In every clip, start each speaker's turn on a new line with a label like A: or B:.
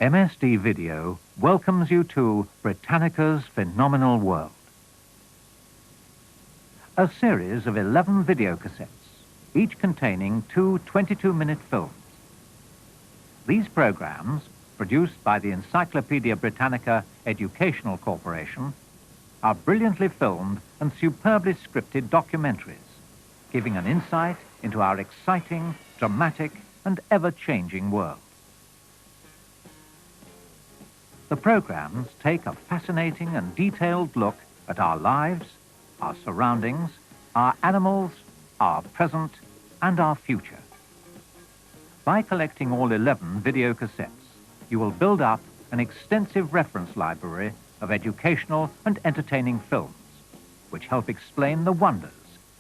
A: MSD Video welcomes you to Britannica's Phenomenal World. A series of 11 video cassettes, each containing two 22-minute films. These programs, produced by the Encyclopedia Britannica Educational Corporation, are brilliantly filmed and superbly scripted documentaries, giving an insight into our exciting, dramatic, and ever-changing world. The programs take a fascinating and detailed look at our lives, our surroundings, our animals, our present, and our future. By collecting all 11 video cassettes, you will build up an extensive reference library of educational and entertaining films, which help explain the wonders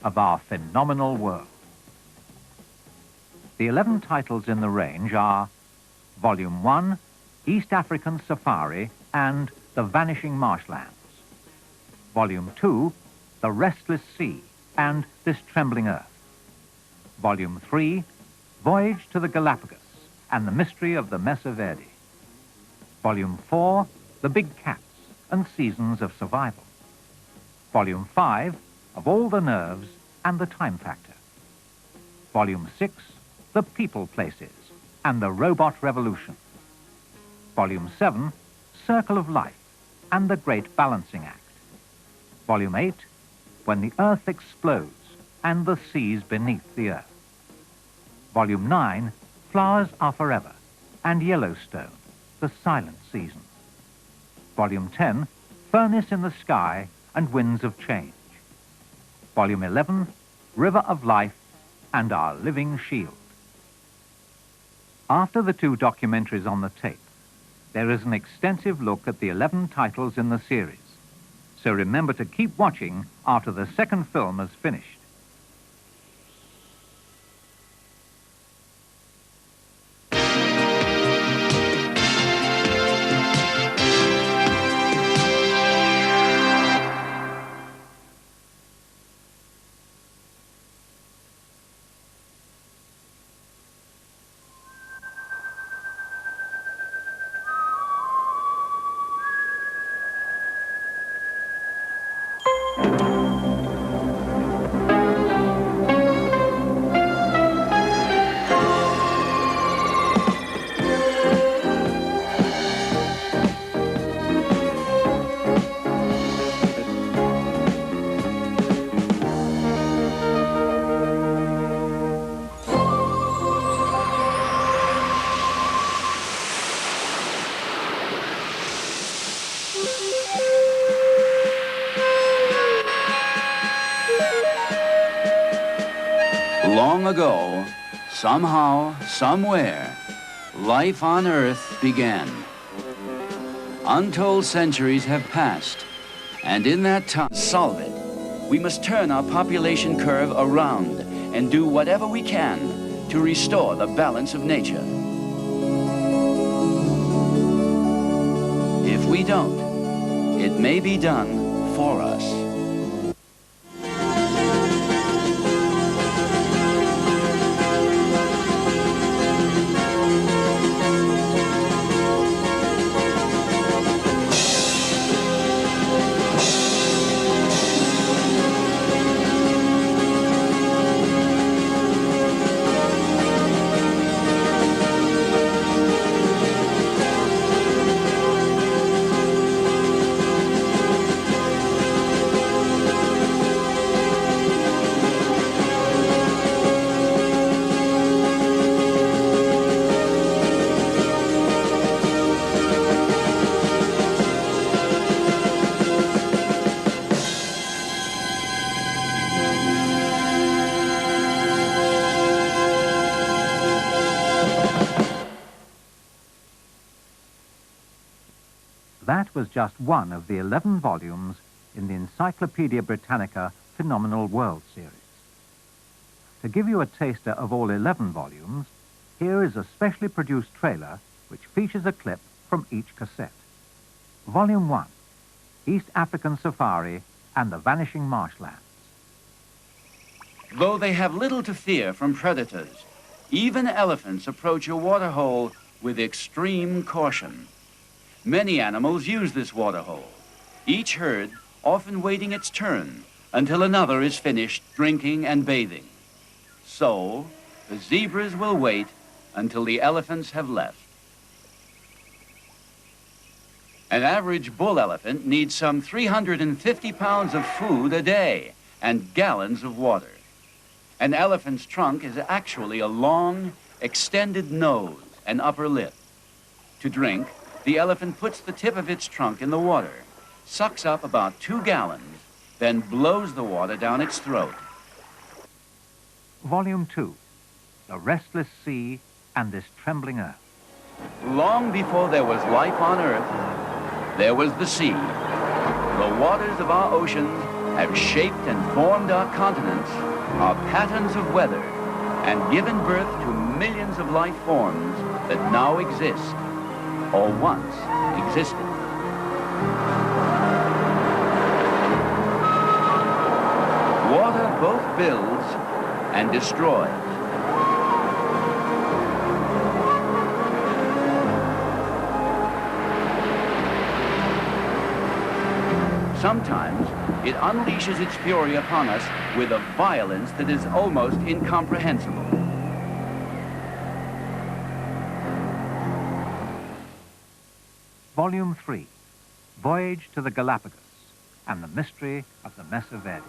A: of our phenomenal world. The 11 titles in the range are Volume 1, East African Safari and The Vanishing Marshlands. Volume 2, The Restless Sea and This Trembling Earth. Volume 3, Voyage to the Galapagos and the Mystery of the Mesa Verde. Volume 4, The Big Cats and Seasons of Survival. Volume 5, Of All the Nerves and the Time Factor. Volume 6, The People Places and the Robot Revolution. Volume 7, Circle of Life and the Great Balancing Act. Volume 8, When the Earth Explodes and the Seas Beneath the Earth. Volume 9, Flowers Are Forever and Yellowstone, the Silent Season. Volume 10, Furnace in the Sky and Winds of Change. Volume 11, River of Life and Our Living Shield. After the two documentaries on the tape, there is an extensive look at the 11 titles in the series. So remember to keep watching after the second film is finished.
B: Long ago, somehow, somewhere, life on Earth began. Untold centuries have passed, and in that time, solve it. We must turn our population curve around and do whatever we can to restore the balance of nature. If we don't, it may be done for us.
A: That was just one of the 11 volumes in the Encyclopedia Britannica Phenomenal World series. To give you a taster of all 11 volumes, here is a specially produced trailer which features a clip from each cassette. Volume 1, East African Safari and the Vanishing Marshlands.
B: Though they have little to fear from predators, even elephants approach a waterhole with extreme caution. Many animals use this waterhole, each herd often waiting its turn until another is finished drinking and bathing. So, the zebras will wait until the elephants have left. An average bull elephant needs some 350 pounds of food a day and gallons of water. An elephant's trunk is actually a long, extended nose and upper lip. To drink, the elephant puts the tip of its trunk in the water, sucks up about 2 gallons, then blows the water down its throat.
A: Volume 2, The Restless Sea and This Trembling Earth.
B: Long before there was life on Earth, there was the sea. The waters of our oceans have shaped and formed our continents, our patterns of weather, and given birth to millions of life forms that now exist, or once existed. Water both builds and destroys. Sometimes it unleashes its fury upon us with a violence that is almost incomprehensible.
A: Volume 3, Voyage to the Galapagos and the Mystery of the Mesa Verde.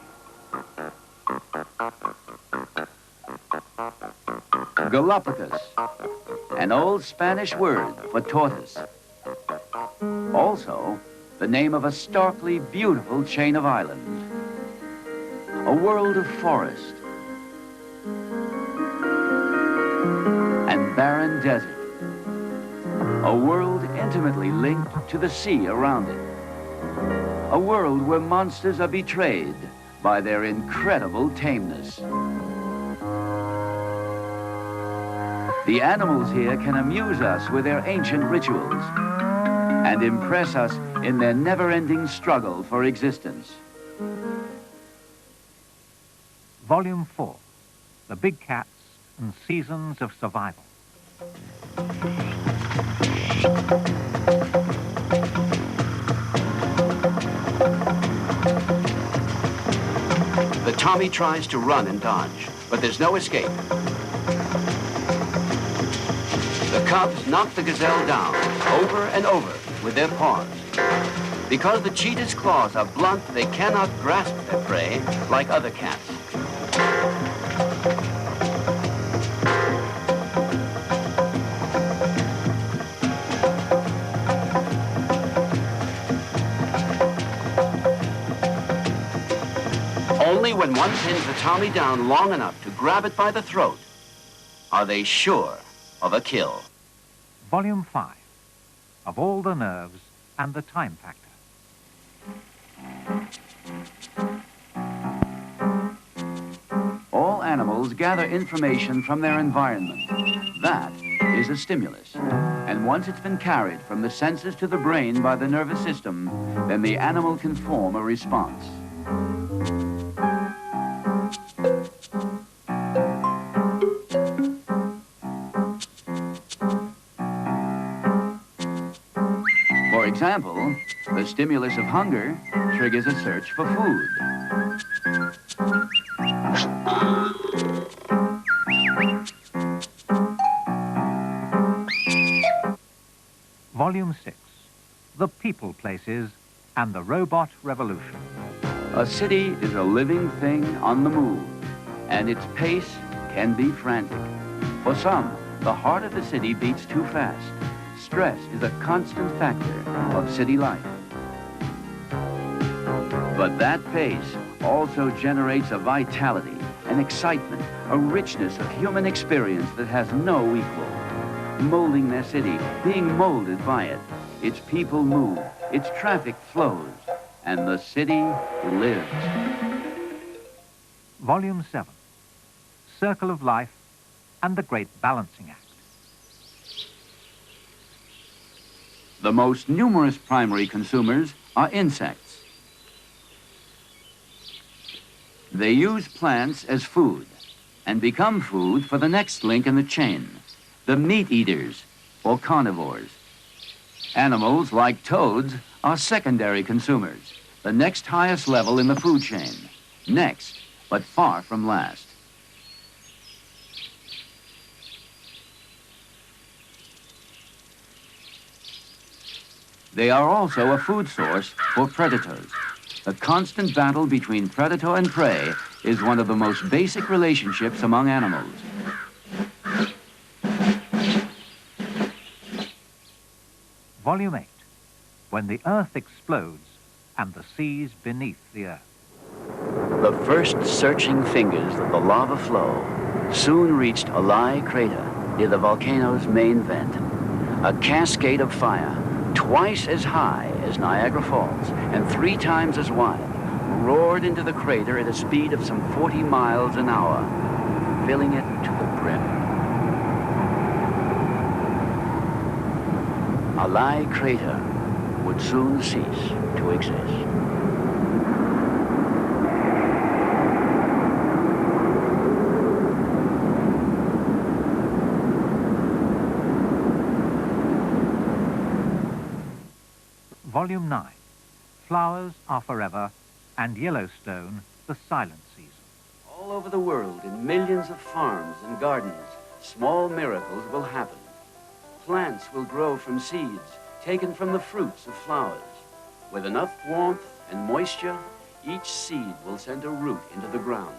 B: Galapagos, an old Spanish word for tortoise. Also, the name of a starkly beautiful chain of islands. A world of forest and barren desert. A world intimately linked to the sea around it. A world where monsters are betrayed by their incredible tameness. The animals here can amuse us with their ancient rituals and impress us in their never-ending struggle for existence.
A: Volume 4, The Big Cats and Seasons of Survival.
B: The Tommy tries to run and dodge, but there's no escape. The cubs knock the gazelle down over and over with their paws. Because the cheetah's claws are blunt, they cannot grasp their prey like other cats. Only when one pins the Tommy down long enough to grab it by the throat are they sure of a kill.
A: Volume 5, Of All the Nerves and the Time Factor.
B: All animals gather information from their environment. That is a stimulus. And once it's been carried from the senses to the brain by the nervous system, then the animal can form a response. For example, the stimulus of hunger triggers a search for food.
A: Volume 6, The People Places and the Robot Revolution.
B: A city is a living thing on the move, and its pace can be frantic. For some, the heart of the city beats too fast. Stress is a constant factor of city life. But that pace also generates a vitality, an excitement, a richness of human experience that has no equal. Molding their city, being molded by it. Its people move, its traffic flows, and the city lives.
A: Volume 7, Circle of Life and the Great Balancing Act.
B: The most numerous primary consumers are insects. They use plants as food and become food for the next link in the chain, the meat eaters, or carnivores. Animals like toads are secondary consumers, the next highest level in the food chain. Next, but far from last. They are also a food source for predators. The constant battle between predator and prey is one of the most basic relationships among animals.
A: Volume 8, when the Earth explodes and the seas beneath the Earth.
B: The first searching fingers of the lava flow soon reached a Lye crater near the volcano's main vent. A cascade of fire, twice as high as Niagara Falls and 3 times as wide, roared into the crater at a speed of some 40 miles an hour, filling it to the brim. A Lye crater would soon cease to exist.
A: Volume 9, Flowers Are Forever and Yellowstone, the Silent Season.
B: All over the world, in millions of farms and gardens, small miracles will happen. Plants will grow from seeds taken from the fruits of flowers. With enough warmth and moisture, each seed will send a root into the ground.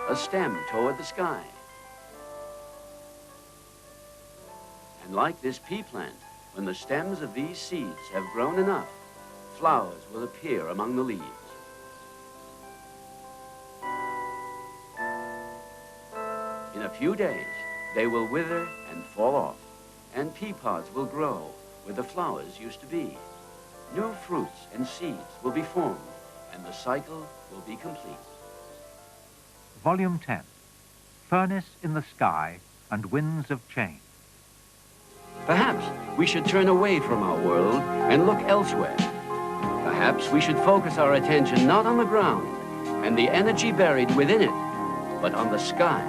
B: A stem toward the sky. And like this pea plant, when the stems of these seeds have grown enough, flowers will appear among the leaves. In a few days, they will wither and fall off, and pea pods will grow where the flowers used to be. New fruits and seeds will be formed, and the cycle will be complete.
A: Volume 10, Furnace in the Sky and Winds of Change.
B: Perhaps we should turn away from our world and look elsewhere. Perhaps we should focus our attention not on the ground and the energy buried within it, but on the sky.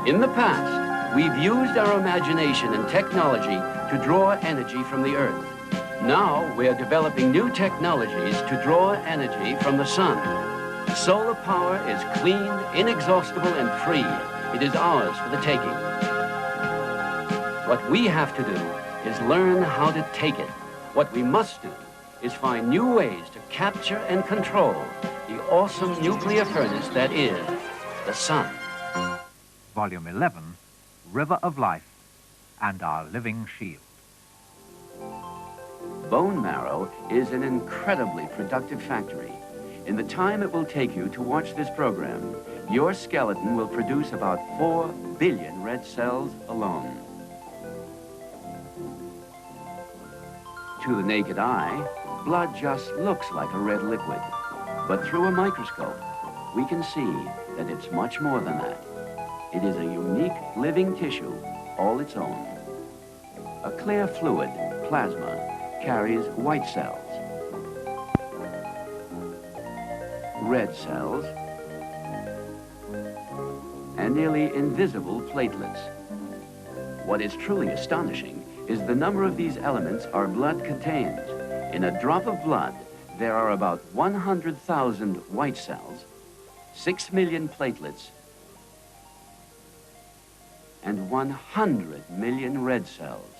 B: In the past, we've used our imagination and technology to draw energy from the earth. Now we're developing new technologies to draw energy from the sun. Solar power is clean, inexhaustible, and free. It is ours for the taking. What we have to do is learn how to take it. What we must do is find new ways to capture and control the awesome nuclear furnace that is the sun.
A: Volume 11, River of Life and Our Living Shield.
B: Bone marrow is an incredibly productive factory. In the time it will take you to watch this program, your skeleton will produce about 4 billion red cells alone. To the naked eye, blood just looks like a red liquid. But through a microscope, we can see that it's much more than that. It is a unique living tissue all its own. A clear fluid, plasma, carries white cells, red cells, and nearly invisible platelets. What is truly astonishing is the number of these elements our blood contains. In a drop of blood, there are about 100,000 white cells, 6 million platelets, and 100 million red cells.